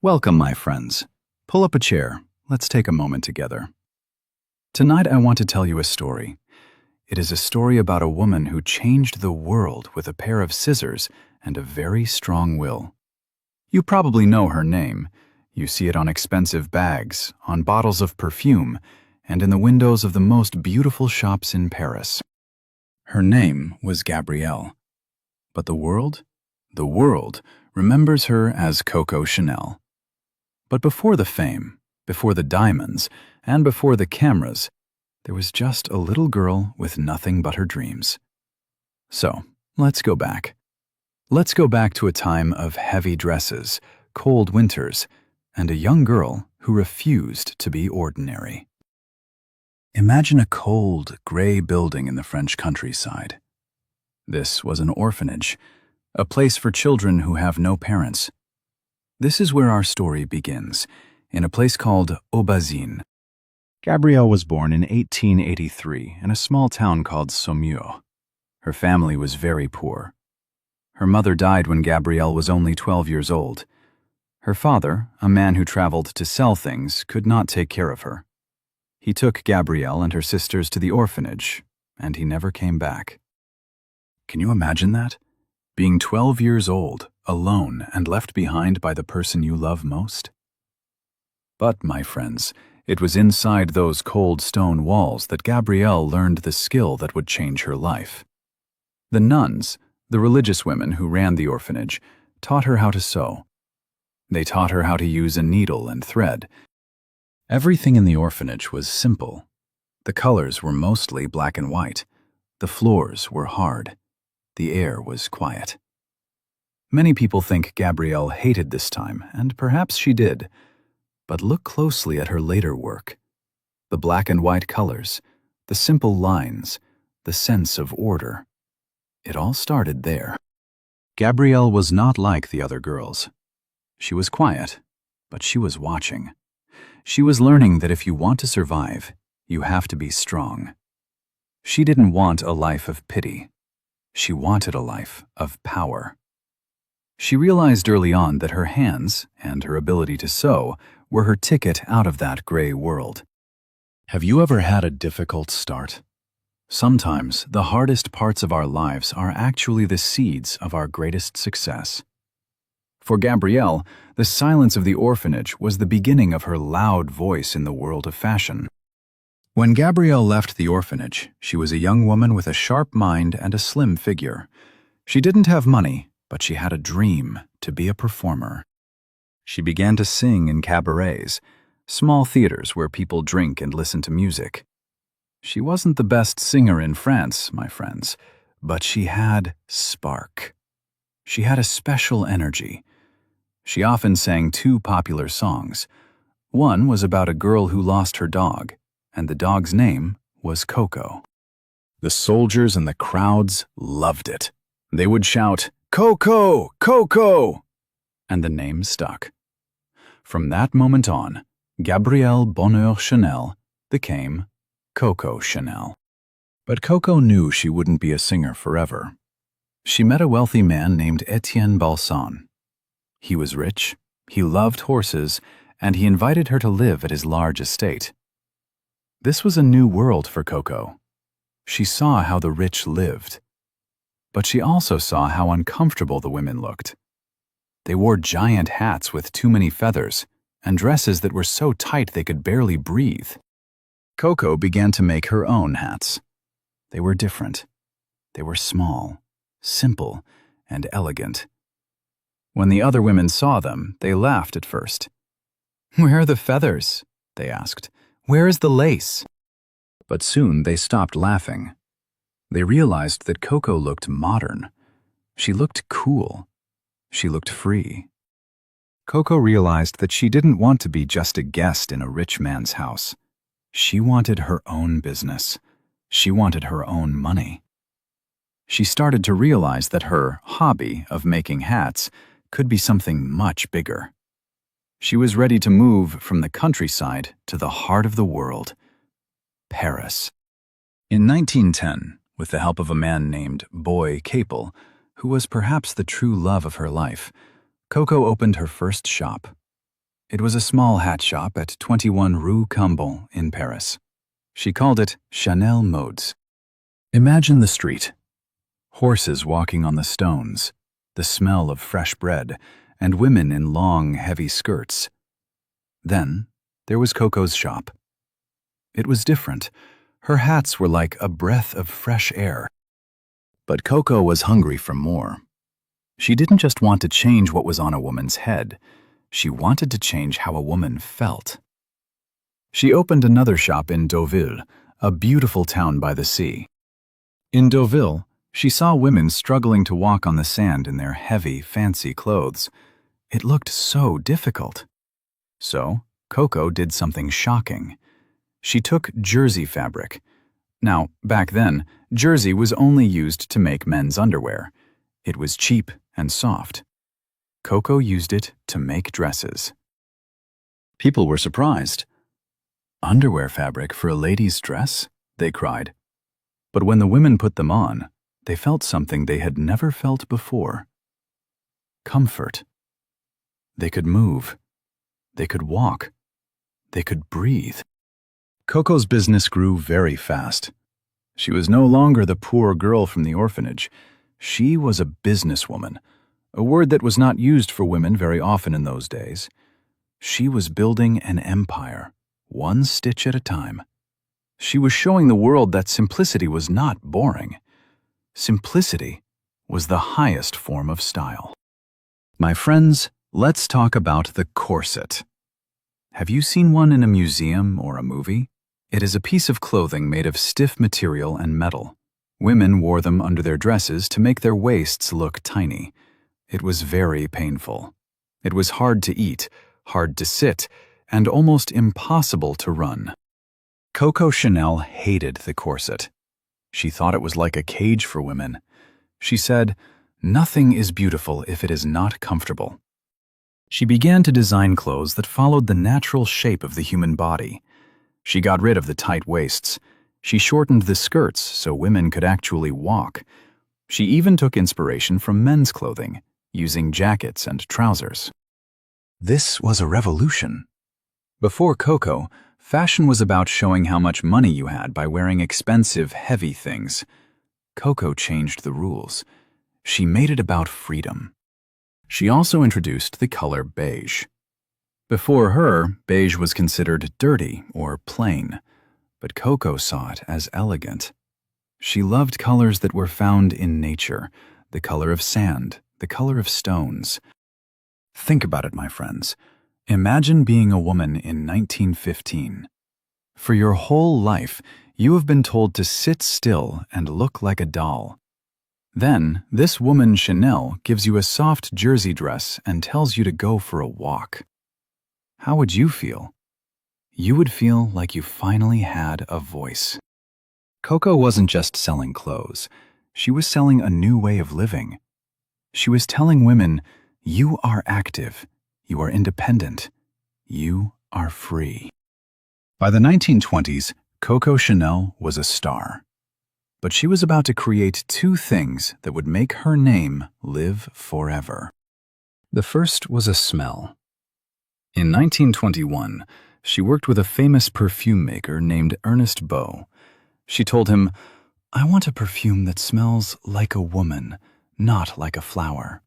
Welcome, my friends. Pull up a chair. Let's take a moment together. Tonight I want to tell you a story. It is a story about a woman who changed the world with a pair of scissors and a very strong will. You probably know her name. You see it on expensive bags, on bottles of perfume, and in the windows of the most beautiful shops in Paris. Her name was Gabrielle. But the world remembers her as Coco Chanel. But before the fame, before the diamonds, and before the cameras, there was just a little girl with nothing but her dreams. So, let's go back. Let's go back to a time of heavy dresses, cold winters, and a young girl who refused to be ordinary. Imagine a cold, gray building in the French countryside. This was an orphanage, a place for children who have no parents. This is where our story begins, in a place called Aubazine. Gabrielle was born in 1883 in a small town called Saumur. Her family was very poor. Her mother died when Gabrielle was only 12 years old. Her father, a man who traveled to sell things, could not take care of her. He took Gabrielle and her sisters to the orphanage, and he never came back. Can you imagine that? Being 12 years old, alone, and left behind by the person you love most? But, my friends, it was inside those cold stone walls that Gabrielle learned the skill that would change her life. The nuns, the religious women who ran the orphanage, taught her how to sew. They taught her how to use a needle and thread. Everything in the orphanage was simple. The colors were mostly black and white. The floors were hard. The air was quiet. Many people think Gabrielle hated this time, and perhaps she did. But look closely at her later work. The black and white colors, the simple lines, the sense of order. It all started there. Gabrielle was not like the other girls. She was quiet, but she was watching. She was learning that if you want to survive, you have to be strong. She didn't want a life of pity. She wanted a life of power. She realized early on that her hands and her ability to sew were her ticket out of that gray world. Have you ever had a difficult start? Sometimes the hardest parts of our lives are actually the seeds of our greatest success. For Gabrielle, the silence of the orphanage was the beginning of her loud voice in the world of fashion. When Gabrielle left the orphanage, she was a young woman with a sharp mind and a slim figure. She didn't have money, but she had a dream to be a performer. She began to sing in cabarets, small theaters where people drink and listen to music. She wasn't the best singer in France, my friends, but she had spark. She had a special energy. She often sang two popular songs. One was about a girl who lost her dog, and the dog's name was Coco. The soldiers and the crowds loved it. They would shout, "Coco! Coco!" and the name stuck. From that moment on, Gabrielle Bonheur Chanel became Coco Chanel. But Coco knew she wouldn't be a singer forever. She met a wealthy man named Etienne Balsan. He was rich, he loved horses, and he invited her to live at his large estate. This was a new world for Coco. She saw how the rich lived. But she also saw how uncomfortable the women looked. They wore giant hats with too many feathers, and dresses that were so tight they could barely breathe. Coco began to make her own hats. They were different. They were small, simple, and elegant. When the other women saw them, they laughed at first. "Where are the feathers?" they asked. "Where is the lace?" But soon they stopped laughing. They realized that Coco looked modern. She looked cool. She looked free. Coco realized that she didn't want to be just a guest in a rich man's house. She wanted her own business. She wanted her own money. She started to realize that her hobby of making hats could be something much bigger. She was ready to move from the countryside to the heart of the world, Paris. In 1910, with the help of a man named Boy Capel, who was perhaps the true love of her life, Coco opened her first shop. It was a small hat shop at 21 Rue Cambon in Paris. She called it Chanel Modes. Imagine the street. Horses walking on the stones, the smell of fresh bread, and women in long, heavy skirts. Then there was Coco's shop. It was different. Her hats were like a breath of fresh air. But Coco was hungry for more. She didn't just want to change what was on a woman's head. She wanted to change how a woman felt. She opened another shop in Deauville, a beautiful town by the sea. In Deauville, she saw women struggling to walk on the sand in their heavy, fancy clothes. It looked so difficult. So, Coco did something shocking. She took jersey fabric. Now, back then, jersey was only used to make men's underwear. It was cheap and soft. Coco used it to make dresses. People were surprised. "Underwear fabric for a lady's dress?" they cried. But when the women put them on, they felt something they had never felt before. Comfort. They could move. They could walk. They could breathe. Coco's business grew very fast. She was no longer the poor girl from the orphanage. She was a businesswoman, a word that was not used for women very often in those days. She was building an empire, one stitch at a time. She was showing the world that simplicity was not boring. Simplicity was the highest form of style. My friends, let's talk about the corset. Have you seen one in a museum or a movie? It is a piece of clothing made of stiff material and metal. Women wore them under their dresses to make their waists look tiny. It was very painful. It was hard to eat, hard to sit, and almost impossible to run. Coco Chanel hated the corset. She thought it was like a cage for women. She said, "Nothing is beautiful if it is not comfortable." She began to design clothes that followed the natural shape of the human body. She got rid of the tight waists. She shortened the skirts so women could actually walk. She even took inspiration from men's clothing, using jackets and trousers. This was a revolution. Before Coco, fashion was about showing how much money you had by wearing expensive, heavy things. Coco changed the rules. She made it about freedom. She also introduced the color beige. Before her, beige was considered dirty or plain, but Coco saw it as elegant. She loved colors that were found in nature, the color of sand, the color of stones. Think about it, my friends. Imagine being a woman in 1915. For your whole life, you have been told to sit still and look like a doll. Then, this woman Chanel gives you a soft jersey dress and tells you to go for a walk. How would you feel? You would feel like you finally had a voice. Coco wasn't just selling clothes. She was selling a new way of living. She was telling women, you are active, you are independent, you are free. By the 1920s, Coco Chanel was a star. But she was about to create two things that would make her name live forever. The first was a smell. In 1921, she worked with a famous perfume maker named Ernest Beau. She told him, "I want a perfume that smells like a woman, not like a flower."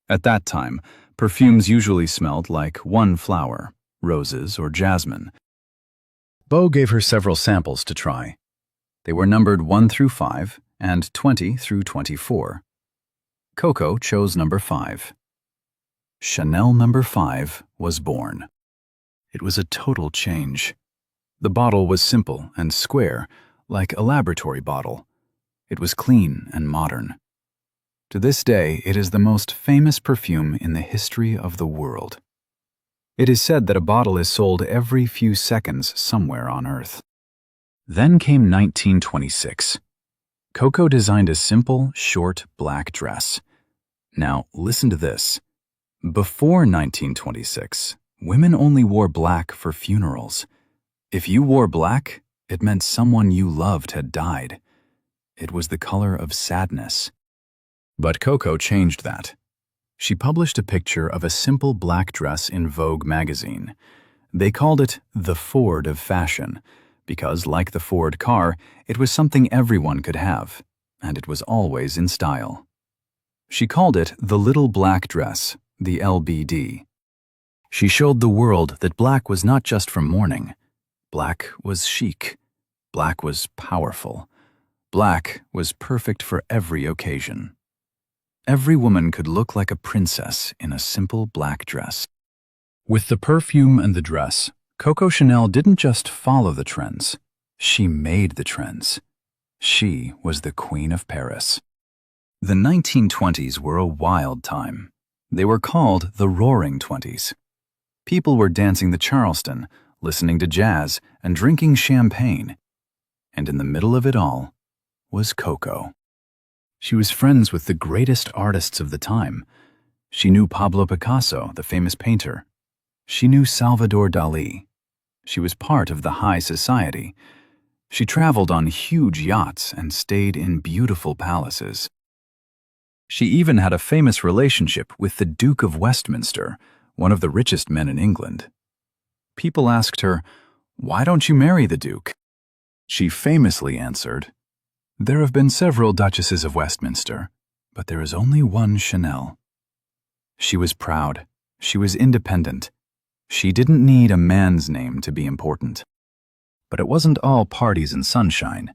At that time, perfumes usually smelled like one flower, roses or jasmine. Beau gave her several samples to try. They were numbered 1 through 5 and 20 through 24. Coco chose number 5. Chanel number 5 was born. It was a total change. The bottle was simple and square, like a laboratory bottle. It was clean and modern. To this day, it is the most famous perfume in the history of the world. It is said that a bottle is sold every few seconds somewhere on Earth. Then came 1926. Coco designed a simple, short, black dress. Now, listen to this. Before 1926, women only wore black for funerals. If you wore black, it meant someone you loved had died. It was the color of sadness. But Coco changed that. She published a picture of a simple black dress in Vogue magazine. They called it the Ford of fashion, because, like the Ford car, it was something everyone could have, and it was always in style. She called it the Little Black Dress, the LBD. She showed the world that black was not just for mourning. Black was chic. Black was powerful. Black was perfect for every occasion. Every woman could look like a princess in a simple black dress. With the perfume and the dress, Coco Chanel didn't just follow the trends. She made the trends. She was the Queen of Paris. The 1920s were a wild time. They were called the Roaring Twenties. People were dancing the Charleston, listening to jazz, and drinking champagne. And in the middle of it all was Coco. She was friends with the greatest artists of the time. She knew Pablo Picasso, the famous painter. She knew Salvador Dali. She was part of the high society. She traveled on huge yachts and stayed in beautiful palaces. She even had a famous relationship with the Duke of Westminster, one of the richest men in England. People asked her, "Why don't you marry the Duke?" She famously answered, "There have been several Duchesses of Westminster, but there is only one Chanel." She was proud. She was independent. She didn't need a man's name to be important. But it wasn't all parties and sunshine.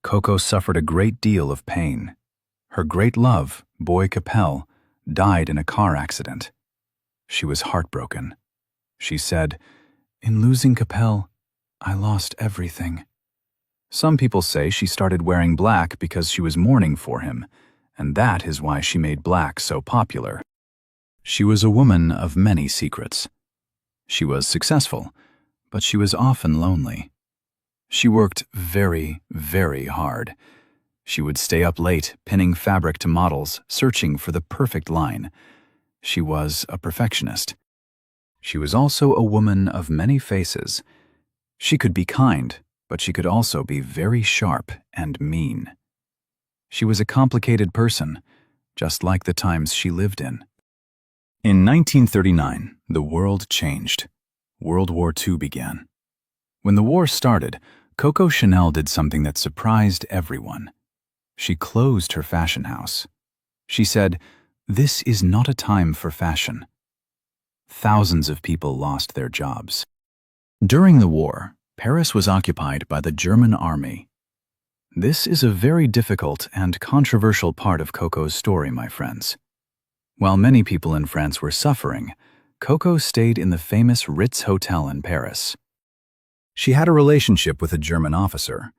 Coco suffered a great deal of pain. Her great love, Boy Capel, died in a car accident. She was heartbroken. She said, "In losing Capel, I lost everything." Some people say she started wearing black because she was mourning for him, and that is why she made black so popular. She was a woman of many secrets. She was successful, but she was often lonely. She worked very, very hard. She would stay up late, pinning fabric to models, searching for the perfect line. She was a perfectionist. She was also a woman of many faces. She could be kind, but she could also be very sharp and mean. She was a complicated person, just like the times she lived in. In 1939, the world changed. World War II began. When the war started, Coco Chanel did something that surprised everyone. She closed her fashion house. She said, "This is not a time for fashion." Thousands of people lost their jobs. During the war, Paris was occupied by the German army. This is a very difficult and controversial part of Coco's story, my friends. While many people in France were suffering, Coco stayed in the famous Ritz Hotel in Paris. She had a relationship with a German officer.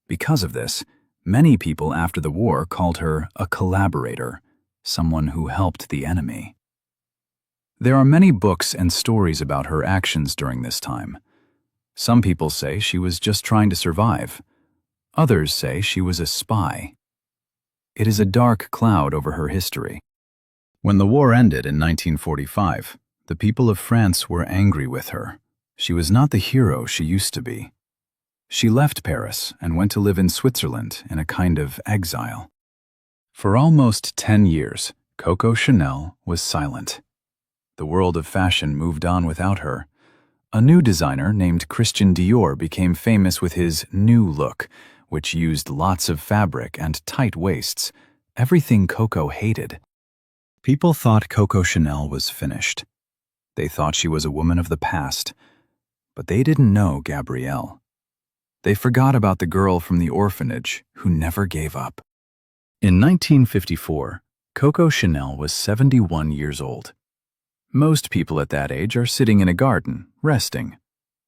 Because of this, many people after the war called her a collaborator, someone who helped the enemy. There are many books and stories about her actions during this time. Some people say she was just trying to survive. Others say she was a spy. It is a dark cloud over her history. When the war ended in 1945, the people of France were angry with her. She was not the hero she used to be. She left Paris and went to live in Switzerland in a kind of exile. For almost 10 years, Coco Chanel was silent. The world of fashion moved on without her. A new designer named Christian Dior became famous with his new look, which used lots of fabric and tight waists, everything Coco hated. People thought Coco Chanel was finished. They thought she was a woman of the past, but they didn't know Gabrielle. They forgot about the girl from the orphanage who never gave up. In 1954, Coco Chanel was 71 years old. Most people at that age are sitting in a garden, resting.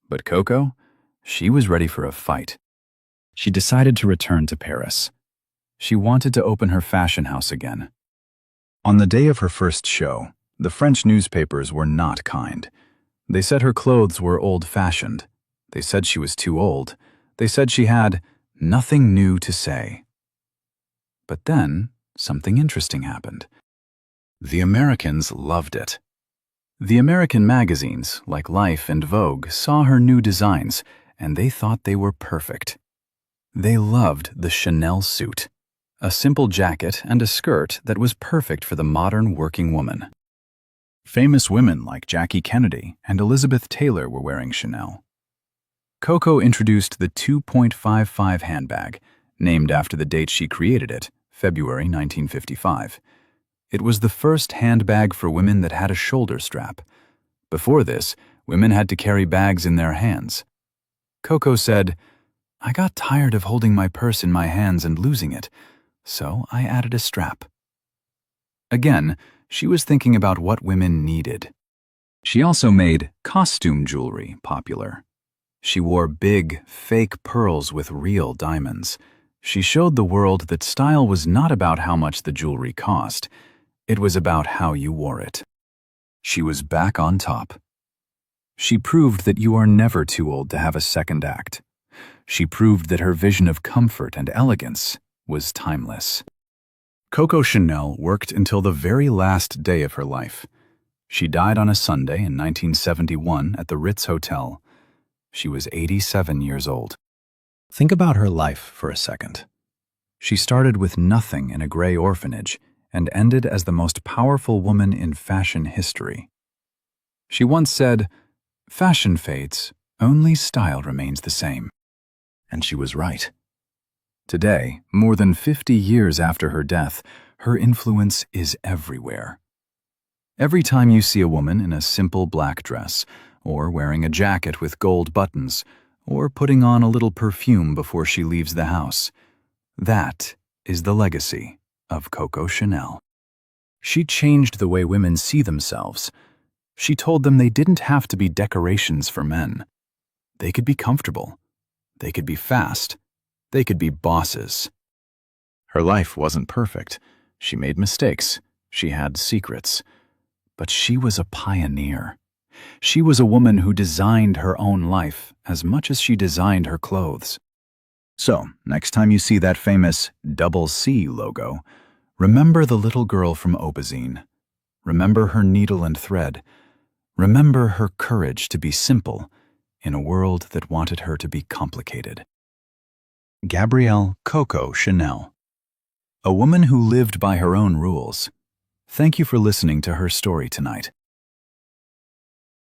But Coco, she was ready for a fight. She decided to return to Paris. She wanted to open her fashion house again. On the day of her first show, the French newspapers were not kind. They said her clothes were old-fashioned. They said she was too old. They said she had nothing new to say. But then, something interesting happened. The Americans loved it. The American magazines, like Life and Vogue, saw her new designs, and they thought they were perfect. They loved the Chanel suit, a simple jacket and a skirt that was perfect for the modern working woman. Famous women like Jackie Kennedy and Elizabeth Taylor were wearing Chanel. Coco introduced the 2.55 handbag, named after the date she created it, February 1955. It was the first handbag for women that had a shoulder strap. Before this, women had to carry bags in their hands. Coco said, "I got tired of holding my purse in my hands and losing it, so I added a strap." Again, she was thinking about what women needed. She also made costume jewelry popular. She wore big, fake pearls with real diamonds. She showed the world that style was not about how much the jewelry cost. It was about how you wore it. She was back on top. She proved that you are never too old to have a second act. She proved that her vision of comfort and elegance was timeless. Coco Chanel worked until the very last day of her life. She died on a Sunday in 1971 at the Ritz Hotel. She was 87 years old. Think about her life for a second. She started with nothing in a gray orphanage and ended as the most powerful woman in fashion history. She once said, "Fashion fades, only style remains the same." And she was right. Today, more than 50 years after her death, her influence is everywhere. Every time you see a woman in a simple black dress, or wearing a jacket with gold buttons, or putting on a little perfume before she leaves the house, that is the legacy of Coco Chanel. She changed the way women see themselves. She told them they didn't have to be decorations for men. They could be comfortable. They could be fast. They could be bosses. Her life wasn't perfect. She made mistakes. She had secrets. But she was a pioneer. She was a woman who designed her own life as much as she designed her clothes. So, next time you see that famous double C logo, remember the little girl from Aubazine. Remember her needle and thread. Remember her courage to be simple in a world that wanted her to be complicated. Gabrielle Coco Chanel. A woman who lived by her own rules. Thank you for listening to her story tonight.